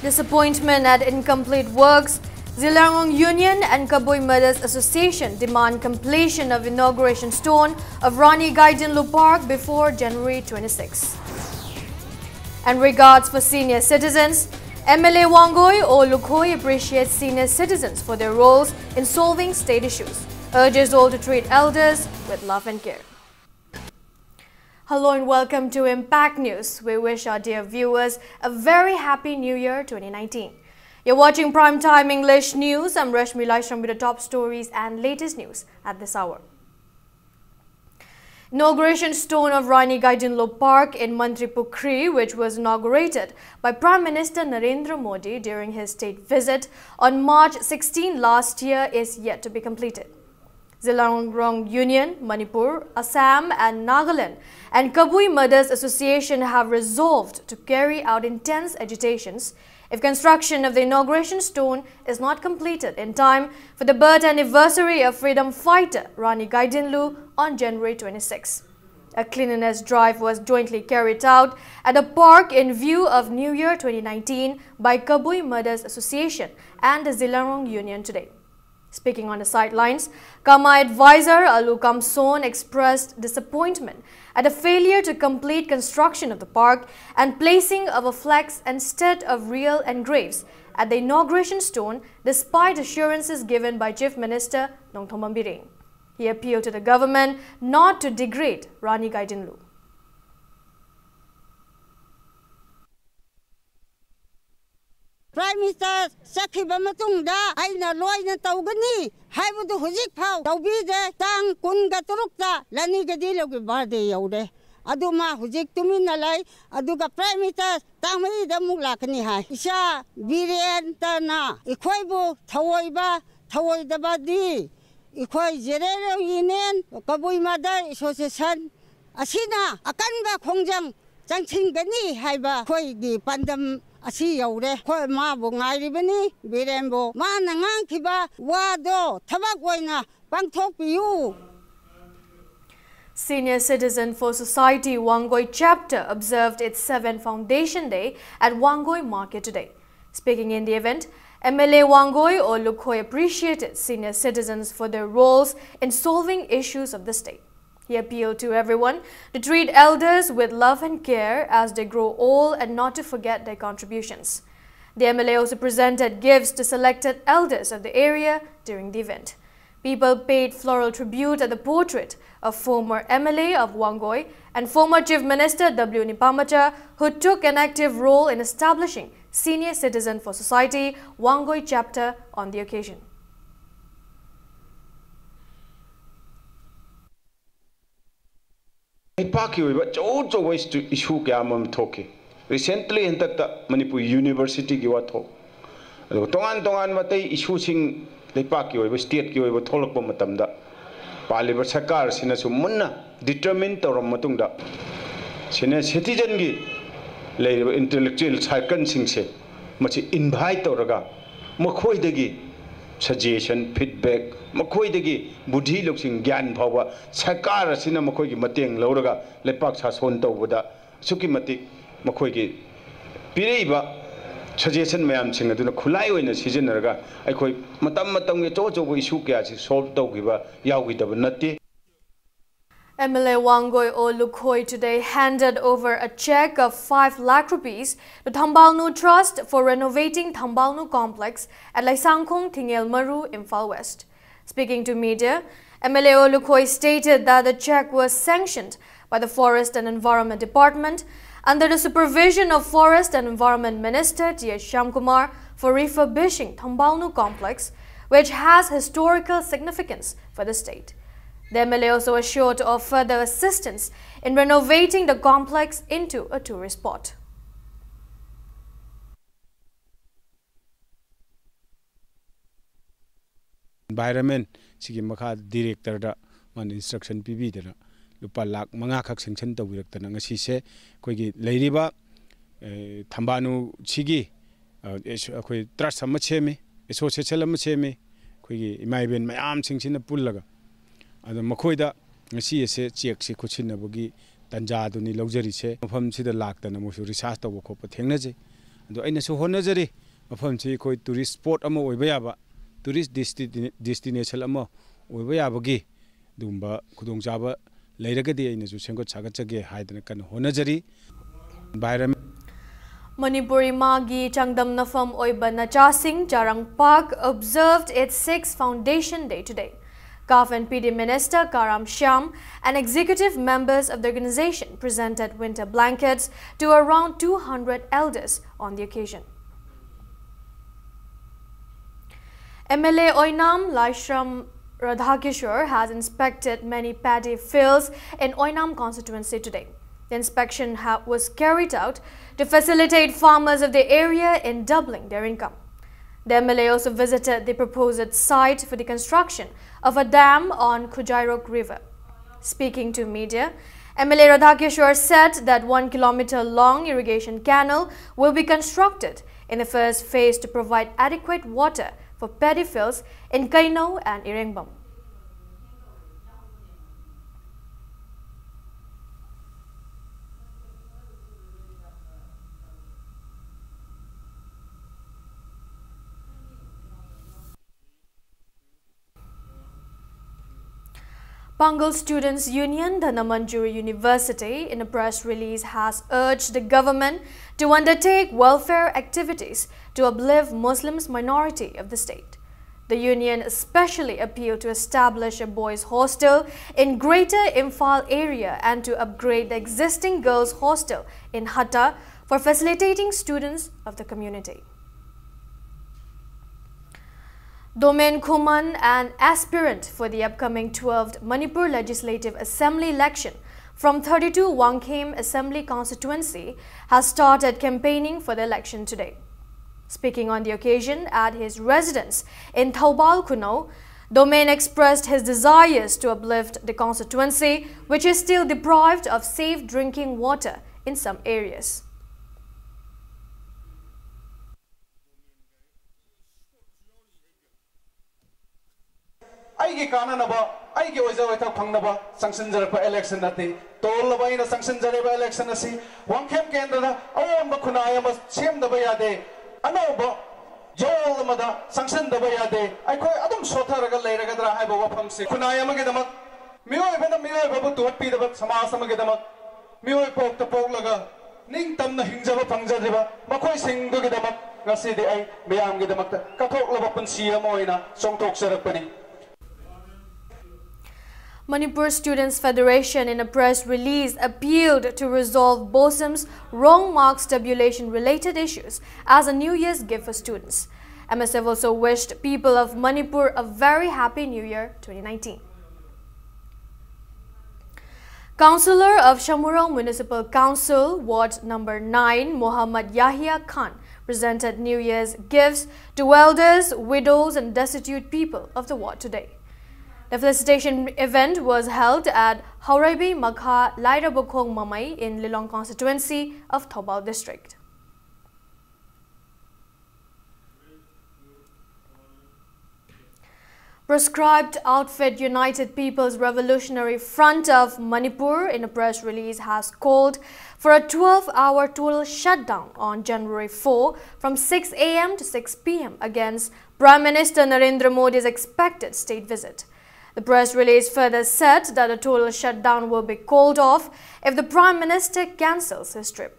Disappointment at incomplete works. Zilangong Union and Kabui Mothers Association demand completion of inauguration stone of Rani Gaidinlu Park before January 26. And regards for senior citizens, MLA Wangoi or Lukhoi appreciates senior citizens for their roles in solving state issues, urges all to treat elders with love and care. Hello and welcome to Impact News. We wish our dear viewers a very happy New Year 2019. You're watching Primetime English News. I'm Rashmi Laishram with the top stories and latest news at this hour. Inauguration stone of Rani Gaidinlu Park in Manipur, which was inaugurated by Prime Minister Narendra Modi during his state visit on March 16 last year, is yet to be completed. Zilangong Union, Manipur, Assam and Nagaland and Kabui Mothers Association have resolved to carry out intense agitations if construction of the inauguration stone is not completed in time for the birth anniversary of freedom fighter Rani Gaidinlu on January 26. A cleanliness drive was jointly carried out at the park in view of New Year 2019 by Kabui Mothers Association and the Zilangong Union today. Speaking on the sidelines, Kama advisor Alu Kamson expressed disappointment at the failure to complete construction of the park and placing of a flex instead of real engraves at the inauguration stone despite assurances given by Chief Minister Nongthom Bireng. He appealed to the government not to degrade Rani Gaidinlu. Prime Minister Sakhiba matungda aina loina tawgani haibudu hujik phau tawbide tang kunga turukta lani gadilogi barde yaude aduma hujik tumina lai aduga Prime Minister tangmari da muk lakani hai isa biren tana ikhoibu thawoiba thawoidaba di ikhoi jerero yinen Kabui Mother Association asina akanba khongjang changthingani haiba khoi gi pandam Asi yaure khoi ma bo ngairibani birembo ma nangang khiba wado thabak oina pangthok piu. Senior Citizen for Society Wangoi chapter observed its 7th Foundation Day at Wangoi Market today. Speaking in the event, MLA Wangoi or Lukhoi appreciated senior citizens for their roles in solving issues of the state. He appealed to everyone to treat elders with love and care as they grow old and not to forget their contributions. The MLA also presented gifts to selected elders of the area during the event. People paid floral tribute at the portrait of former MLA of Wangoi and former Chief Minister W. Nipamacha, who took an active role in establishing Senior Citizen for Society Wangoi chapter on the occasion. Issue recently in Manipur University Giwato. Tongan Mate issue sing the Paki state Giwa Toloko Matamda. Paliber Sakar Sinasumuna determined or Matunda. Sina citizen gi lay intellectual cycle sing se much invite oraga Mokoi degi suggestion, feedback, Makoi degi, Budhi looking Gan Power, Sakara Sina Makoi Mating, Loraga, Lepak Sasonto Buda, Sukimati, Makoi, Piriba, suggestion Mayam Sing, do Kulai in a season, I call Matam Matam Toto Wishuka, solved Dogiva, Yawi Nati. MLA Wangoi or Lukhoi today handed over a check of 5 lakh rupees to Thambalnu Trust for renovating Thambalnu complex at Laisangkhong Thingel Maru, Imphal West. Speaking to media, MLA or Lukhoi stated that the check was sanctioned by the Forest and Environment Department under the supervision of Forest and Environment Minister T.H. Shyamkumar for refurbishing Thambalnu complex, which has historical significance for the state. The MLA also assured of further assistance in renovating the complex into a tourist spot. Environment Sigi Makha Director da man instruction PB da Lupa Lak Manga Kak sanction to Director Nangasi se Kogi Lairiba Thambanu Chigi Trust Samachemi, Association Machemi, Kogi Imaiben Mayam Singsin Pulaga. Ada makoida ngasi ese check se khuchin abogi tanja duni luxury se mafam sida laktana mosu research to ko thengna je ꯑꯗꯣ ꯑꯩꯅꯁꯨ ꯍꯣꯠꯅꯖꯔꯤ ꯃꯐꯝꯁꯤ ꯑꯩꯈꯣꯏ tourist spot ꯑꯃ ꯑꯣꯏꯕ ꯌꯥꯕ tourist destination ꯑꯃ ꯑꯣꯏꯕ ꯌꯥꯕꯒꯤ ꯑꯗꯨꯒꯨꯝꯕ ꯈꯨꯗꯣꯡꯆꯥꯕ ꯂꯩꯔꯒꯗꯤ ꯑꯩꯅꯁꯨ ꯁꯦꯝꯒꯠ ꯁꯥꯒꯠꯆꯒꯦ ꯍꯥꯏꯗꯅ ꯀꯟꯅ ꯍꯣꯠꯅꯖꯔꯤ Manipuri Magi Changdamnafam Oiba Nachasing Charang Park observed its 6th Foundation Day today. CAF and PD Minister Karam Shyam and executive members of the organization presented winter blankets to around 200 elders on the occasion. MLA Oinam Laishram Radhakishore has inspected many paddy fields in Oinam constituency today. The inspection was carried out to facilitate farmers of the area in doubling their income. The MLA also visited the proposed site for the construction of a dam on Kujairok River. Speaking to media, MLA Radhakishore said that 1 kilometer-long irrigation canal will be constructed in the first phase to provide adequate water for paddy fields in Kaino and Irengbam. Bengal Students' Union, Dhanamanjuri University, in a press release has urged the government to undertake welfare activities to uplift Muslims minority of the state. The union especially appealed to establish a boys' hostel in Greater Imphal area and to upgrade the existing girls' hostel in Hatta for facilitating students of the community. Domain Kuman, an aspirant for the upcoming 12th Manipur Legislative Assembly election from 32 Wangkhem Assembly constituency, has started campaigning for the election today. Speaking on the occasion at his residence in Thaubal Kuno, Domain expressed his desires to uplift the constituency, which is still deprived of safe drinking water in some areas. Aigi kananaba, aigi oizawaita pangnaba, sanction jarapa election nati, tolaba ina sanction jarapa election nasi, Wangkhem kendra, awamba kunayama same dabayade, anoba, jol mada, sanction dabayade, I call Adam Sotaraga Leragadra Haba Wapamsi, Kunayama Gedamak, Mio Evana Mio Babu to appear about Samasama Gedamak, Mio Pok the Poglaga, Ning Tamna Hinjava Pangzadeva, Makoi Sing Gedamak, Nasidi I, Miam Gedamak, Katok Lavapan Sia Moina, Song Tok Serapani. Manipur Students' Federation in a press release appealed to resolve BOSM's wrong marks tabulation-related issues as a New Year's gift for students. MSF also wished people of Manipur a very happy New Year 2019. Councillor of Shamurao Municipal Council, Ward Number 9, Muhammad Yahya Khan, presented New Year's gifts to elders, widows and destitute people of the ward today. The felicitation event was held at Hauraibi Makha Lairabokong Mamai in Lilong constituency of Thaubal district. Proscribed Outfit United People's Revolutionary Front of Manipur in a press release has called for a 12-hour total shutdown on January 4 from 6 a.m. to 6 p.m. against Prime Minister Narendra Modi's expected state visit. The press release further said that a total shutdown will be called off if the Prime Minister cancels his trip.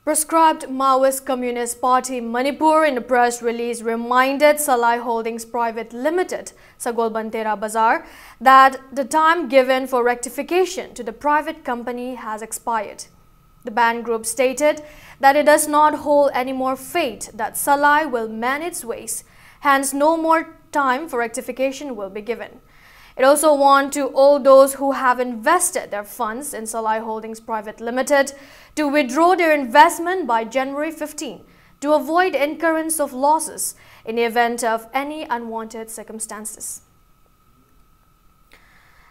Proscribed Maoist Communist Party Manipur in a press release reminded Salai Holdings Private Limited, Sagol Bantera Bazar, that the time given for rectification to the private company has expired. The band group stated that it does not hold any more faith that Salai will mend its ways. Hence, no more time for rectification will be given. It also warned to all those who have invested their funds in Salai Holdings Private Limited to withdraw their investment by January 15 to avoid incurrence of losses in the event of any unwanted circumstances.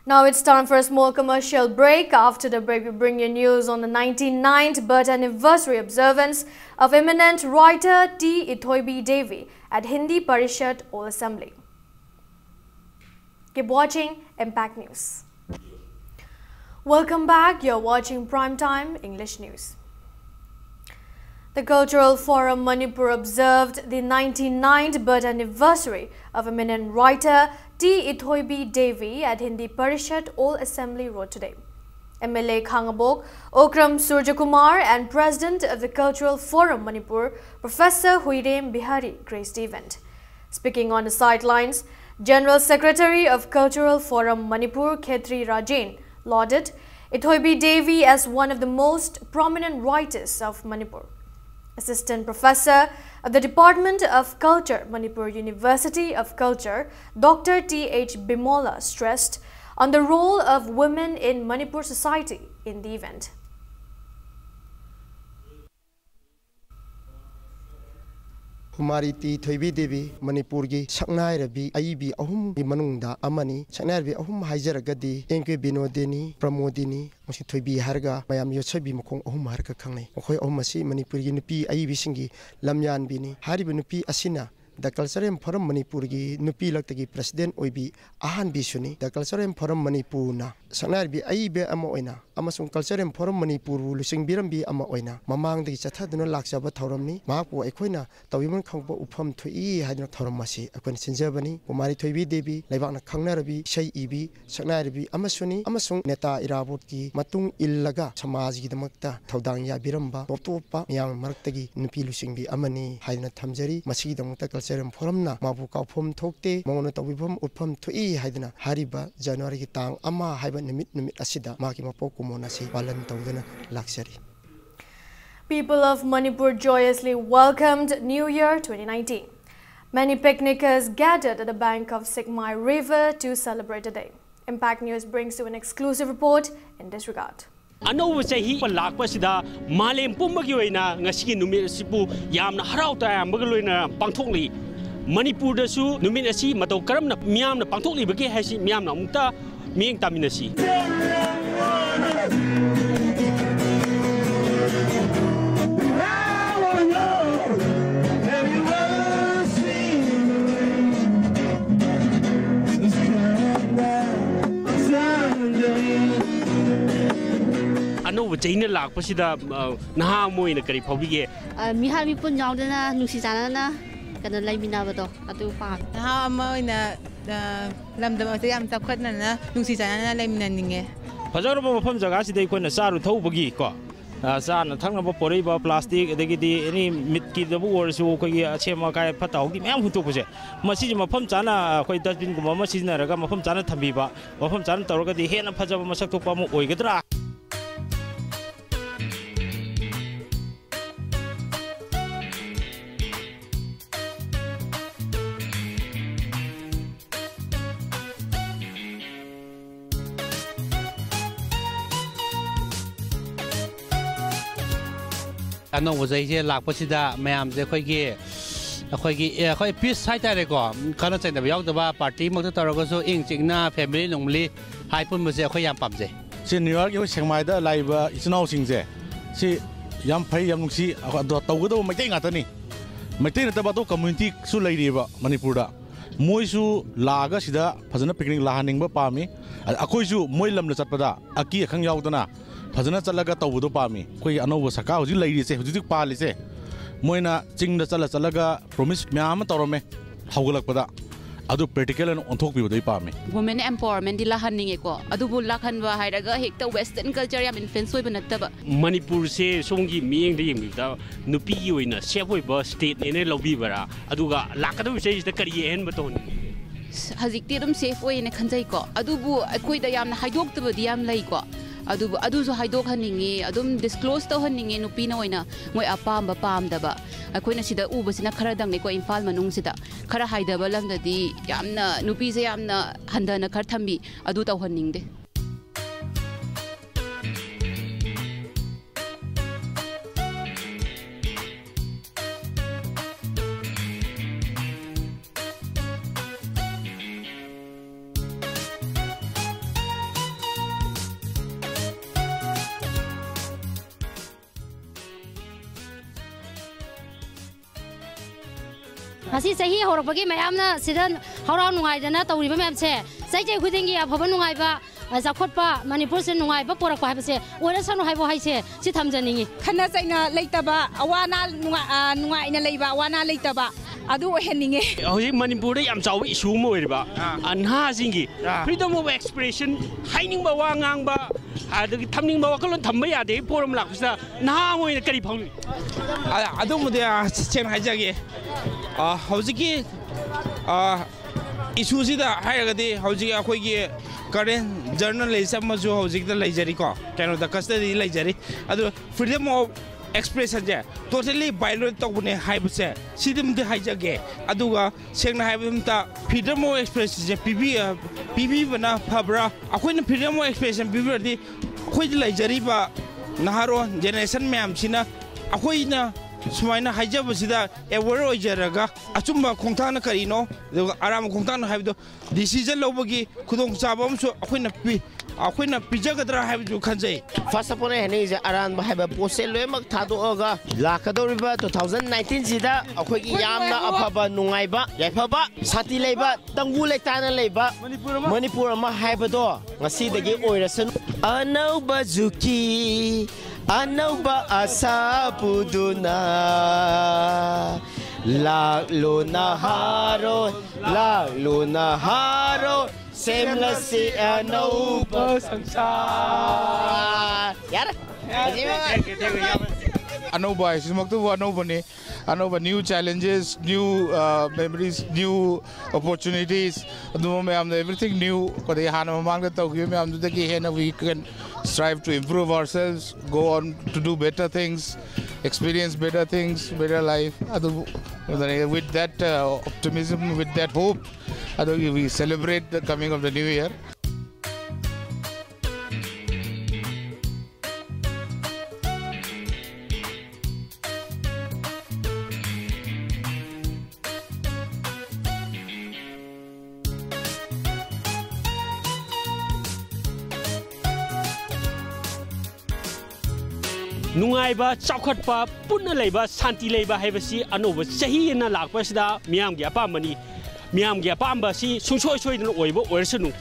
Now it's time for a small commercial break. After the break, we bring you news on the 99th birth anniversary observance of eminent writer T. Ithoibi Devi at Hindi Parishad All Assembly. Keep watching Impact News. Welcome back. You're watching Primetime English News. The Cultural Forum Manipur observed the 99th birth anniversary of eminent writer T. Ithoibi Devi at Hindi Parishad Old Assembly Road today. MLA Khangabok, Okram Surjakumar and President of the Cultural Forum Manipur, Professor Huirem Bihari, graced the event. Speaking on the sidelines, General Secretary of Cultural Forum Manipur, Khetri Rajain, lauded Ithoibi Devi as one of the most prominent writers of Manipur. Assistant Professor of the Department of Culture, Manipur University of Culture, Dr. T.H. Bimola stressed on the role of women in Manipur society in the event. Humari T. Ithoibi Devi Manipur gi Saknai Rabi Aibi Ahum di Manungda Amani Saknai Rabi Ahum Haijaragadi Enke Binodini Pramodini Masi Ithoibi Harga Mayam Yosabi Mokong Ahum Harga Kangne Okhoi Ahumasi Manipur gi Nupi Aibi Singi Lamyan Bini Haribu Nupi Asina The Cultural Forum Manipur gi Nupi Laktagi President Oibi Ahan Bisuni The Cultural Forum Manipur na Saknai Rabi Aibe Ama Oina Amasung Cultural Forum Manipur Lusing Birambi Ama Oina Mamang Dagi Chathaduna Laksaba Thauramni Mahapu Ekoina Tawiman Khangba Upam Thui Hadna Thauramasi Akon Sinjabani Umari Ithoibi Devi Laibakna Khangnarabi Shai Ibi Saknai Rabi Amasuni Amasung Neta Irabot ki Matung Illaga Samaj gi Damakta Thaudang Ya Biramba Topa Yang Maraktagi Nupi Lusing Bi Amani Hadna Thamjari Masi Damakta Cultural Forum na Mabu Kaupom Thokte Mongona Tawibam Upam Thui Hadna Hariba January ki Tang Ama Haiba Nimit Asida Maki Mapoko Monasi Balan Tawdana Laksari. People of Manipur joyously welcomed New Year 2019. Many picnickers gathered at the bank of Sikmai River to celebrate the day. Impact News brings you an exclusive report in this regard. Anova chahi lakpasida malem pumbagi oina ngasi numit sipu yamna harau tayambaga loina pangthokli Manipur dasu numit asi matau karamna miyamna pangthokli bagi haisi miyamna amukta miyeng taminasi Anova chaina lakpasida naha moina kari phobige mihal mi pun yaudana nusi janana kana laiminabado adu pa naha moina lamdam ase am tapkhatna na nusi janana laiminaninge Fajaraba mafam jaga sida ikona saru thawbagi ko sana thangnaba poreba plastic adagidi any mitki dabu orsu ko gi achema kai phatawgi myam hutopuse masi mafam chana khoi dustbin guma masi na raga mafam chana thambiba mafam chana tawraga di hena phajaba masak thokpa mu oigadra Anong wazai lakpasida mayam je khoi peace hai ta re ko kana chaina yaw da party mak ta ro so ing chingna family nongli hai pun ma je khoi yam pam je si New York yo Sengmai da laiba isinau sing je si yam phai yam nungsi do tawgado maitai ngata ni maitai na ta ba to community su lai ri ba Manipur da moi su laga sida phajana picnic lahaning ba pami akoi su moi lam na chatpada aki khang yaw dana Fazana Chalaga Tawudu Pami, Koi Anova Saka, lady say, Hudik Palise, Moina, Ching the Salaga, promise Miama Torome, Hawalapada, Adu particular on talk with the Pami. Women empowerment lahaning eko adubu lakhanwa hairaga hekta western culture yam influence oi banataba Manipur se songi miyeng de yengda nupi oina sefoi ba state ne lobi bara aduga lakadu se ista kari hen baton hazikti dum safe oi ne khanjai ko adubu akoi da yamna haidok taba diam lai ko adu so haidok haningi adum disclose to haningi nupi na oina moi apam ba pam da ba akoina sida ubasina khara dang ne ko imphal manung sida khara haidaba lamdadi yamna nupi se yamna handana khar thambi adu taw haningde Hasi sahi horok bagi mayam na sidan horang nungai dana tawri ba mayam se sai jai khudingi afaba nungai ba Zakotpa, Manipur se nungai ba porak pa se ora sanu hai bo hai se si thamjaningi khana chaina leitaba awana nungai ina leiba awana leitaba adu oheninge hojik Manipur da yam chaw issue mo iriba anha singi freedom of expression haining ba wa ngang ba adagi thamning ba wakalon thamba ya de forum lakpisa na ngoi kari phang adu mude chen haijage hojiki issue sida hairagadi hojiki akhoi gi current journalism mazu hojik da leijari ko kano da custody leijari adu freedom of expression je totally violent to bune haibse sidim de haijage aduga sengna haibum ta freedom of expression je pb bana phabra akoina freedom of expression pb di khoi leijari ba naharo generation mem sina akoina sumaina haijaba sida aware oijaraga achumba khongthana karino aram khongthana haibdo decision lobagi khudong chabam su akoina pijagadra haibdu khanjai first of all is aran haiba posel loimak thadoga lakadoriba 2019 sida akoigi yamna afaba nungaiba yaifaba sati leiba tangbu leitana leiba manipur ma haibado ngasi dagi oirasan anauba zuki anauba asa puduna la luna haro semlasi anauba sangsar yar Anova is Anova new challenges, new memories, new opportunities. Everything new. We can strive to improve ourselves, go on to do better things, experience better things, better life. With that optimism, with that hope, we celebrate the coming of the new year. Nungaiba chakhatpa punna leiba santi leiba haibasi anoba chahi na lakpa sida miyam gi apamani miyam gi apamba si sungsoi soi na oiba oirsanu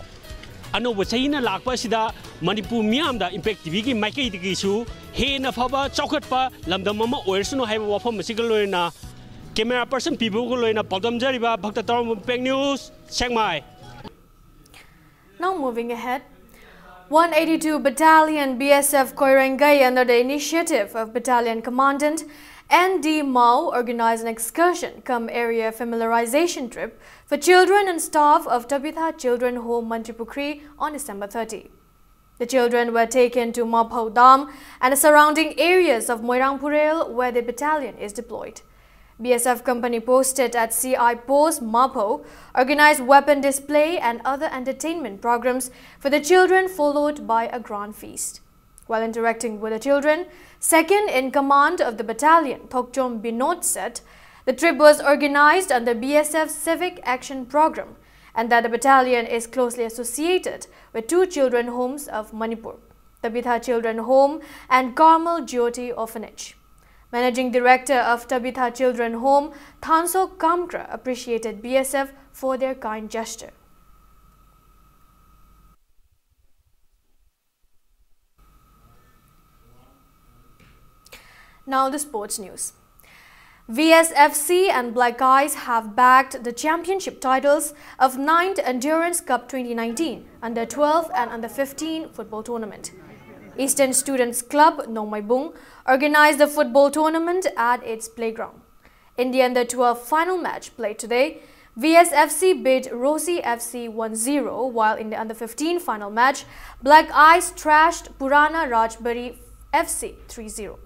anoba chahi na lakpa sida Manipur miyam da impact tv gi maikai gi su he na phaba chakhatpa lamdam ma oirsanu haiba wafam si galoina camera person people galoina pagdam jariba bhakta tarum pek news sengmai. Now moving ahead, 182 Battalion BSF Koirangai, under the initiative of Battalion Commandant N.D. Mao, organized an excursion cum area familiarization trip for children and staff of Tabitha Children Home Mantripukri on December 30. The children were taken to Mapho Dam and the surrounding areas of Moirangpurel, where the battalion is deployed. BSF company posted at CI Post Mapho organized weapon display and other entertainment programs for the children, followed by a grand feast. While interacting with the children, second in command of the battalion, Thokchom Binod, said the trip was organized under BSF's Civic Action Program and that the battalion is closely associated with two children homes of Manipur, Tabitha Children Home and Carmel Jyoti Orphanage. Managing Director of Tabitha Children Home, Thanso Kamkra, appreciated BSF for their kind gesture. Now the sports news. VSFC and Black Eyes have bagged the championship titles of 9th Endurance Cup 2019 Under 12 and Under 15 football tournament. Eastern Students Club Nomaibung organized the football tournament at its playground. In the Under 12 final match played today, VSFC beat Rosi FC 1-0, while in the Under 15 final match, Black Eyes trashed Purana Rajbari FC 3-0.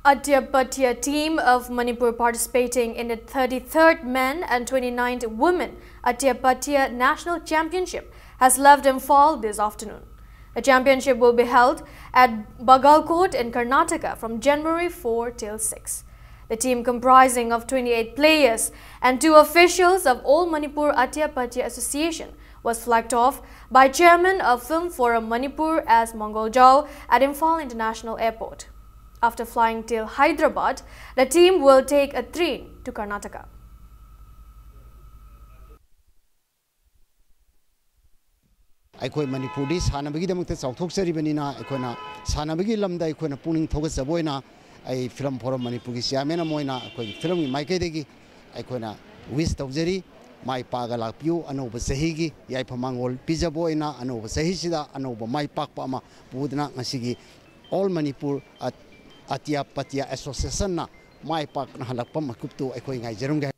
Atyapatya team of Manipur participating in the 33rd Men and 29th Women Atyapatya National Championship has left Imphal this afternoon. The championship will be held at Bagalkot in Karnataka from January 4 till 6. The team, comprising of 28 players and 2 officials of All Manipur Atyapatya Association, was flagged off by Chairman of Film Forum Manipur as Mongol Jao at Imphal International Airport. After flying till Hyderabad, the team will take a train to Karnataka. ꯑꯩꯈꯣꯏ ꯃꯅꯤꯄꯨꯔꯗꯤ ꯁꯥꯟꯅꯕꯒꯤꯗꯃꯛꯇ ꯆꯥꯎꯊꯣꯛꯆꯔꯤꯕꯅꯤꯅ ꯑꯩꯈꯣꯏꯅ ꯁꯥꯟꯅꯕꯒꯤ ꯂꯝꯗ ꯑꯩꯈꯣꯏꯅ ꯄꯨꯛꯅꯤꯡ ꯊꯧꯒꯠꯆꯕ ꯑꯩ film form ꯃꯅꯤꯄꯨꯔꯒꯤ chairman ꯑꯃ ꯑꯣꯏꯅ ꯑꯩꯈꯣꯏꯒꯤ ꯐꯤꯂꯝꯒꯤ ꯃꯥꯏꯀꯩꯗꯒꯤ ꯑꯩꯈꯣꯏꯅ ꯋꯤꯁ ꯇꯧꯖꯔꯤ ꯃꯥꯏ ꯄꯥꯛꯑꯒ ꯂꯥꯛꯄꯤꯌꯨ ꯑꯅꯧꯕ ꯆꯍꯤꯒꯤ ꯌꯥꯏꯐ ꯃꯪꯒꯣꯜ ꯄꯤꯖꯕ ꯑꯣꯏꯅ ꯑꯅꯧꯕ ꯆꯍꯤꯁꯤꯗ ꯑꯅꯧꯕ ꯃꯥꯏ ꯄꯥꯛꯄ ꯑꯃ ꯄꯨꯗꯨꯅ ꯉꯁꯤꯒꯤ ꯑꯣꯜ ꯃꯅꯤꯄꯨꯔ ꯑꯇꯤꯌꯥ ꯄꯇꯤꯌꯥ ꯑꯦꯁꯣꯁꯤꯌꯦꯁꯟꯅ ꯃꯥꯏ ꯄꯥꯛꯅ ꯍꯜꯂꯛꯄ ꯃꯀꯨꯞꯇꯨ ꯑꯩꯈꯣꯏ ꯉꯥꯏꯖꯔꯝꯒꯦ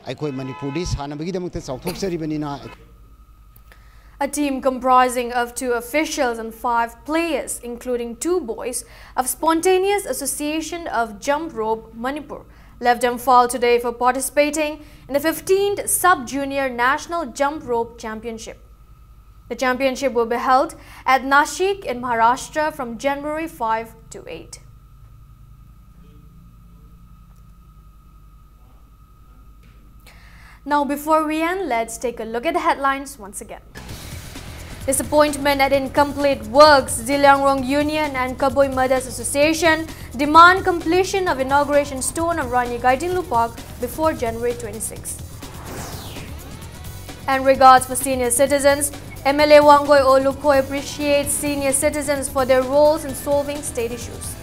ꯑꯩꯈꯣꯏ ꯃꯅꯤꯄꯨꯔꯗꯤ ꯁꯥꯟꯅꯕꯒꯤꯗꯃꯛꯇ ꯆꯥꯎꯊꯣꯛꯆꯔꯤꯕꯅꯤꯅ A team comprising of 2 officials and 5 players, including 2 boys, of Spontaneous Association of Jump Rope Manipur, left Imphal today for participating in the 15th Sub-Junior National Jump Rope Championship. The championship will be held at Nashik in Maharashtra from January 5 to 8. Now, before we end, let's take a look at the headlines once again. Disappointment at incomplete works. Ziliangrong Union and Kaboi Mothers Association demand completion of inauguration stone of Rani Gaidinlu Park before January 26. And regards for senior citizens, MLA Wangoi Olukoi appreciates senior citizens for their roles in solving state issues.